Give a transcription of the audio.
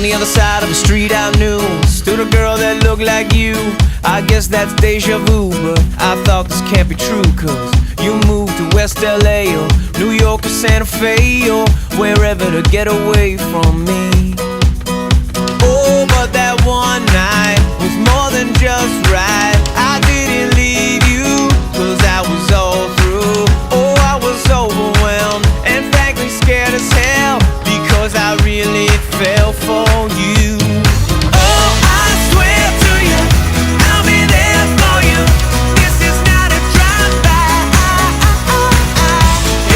On the other side of the street I knew stood a girl that looked like you. I guess that's deja vu, but I thought this can't be true. Cause you moved to West LA or New York or Santa Fe or wherever to get away from me. Oh, but that one night was more than just right. I didn't leave you cause I was all through. Oh, I was overwhelmed and frankly scared as hell because I really felt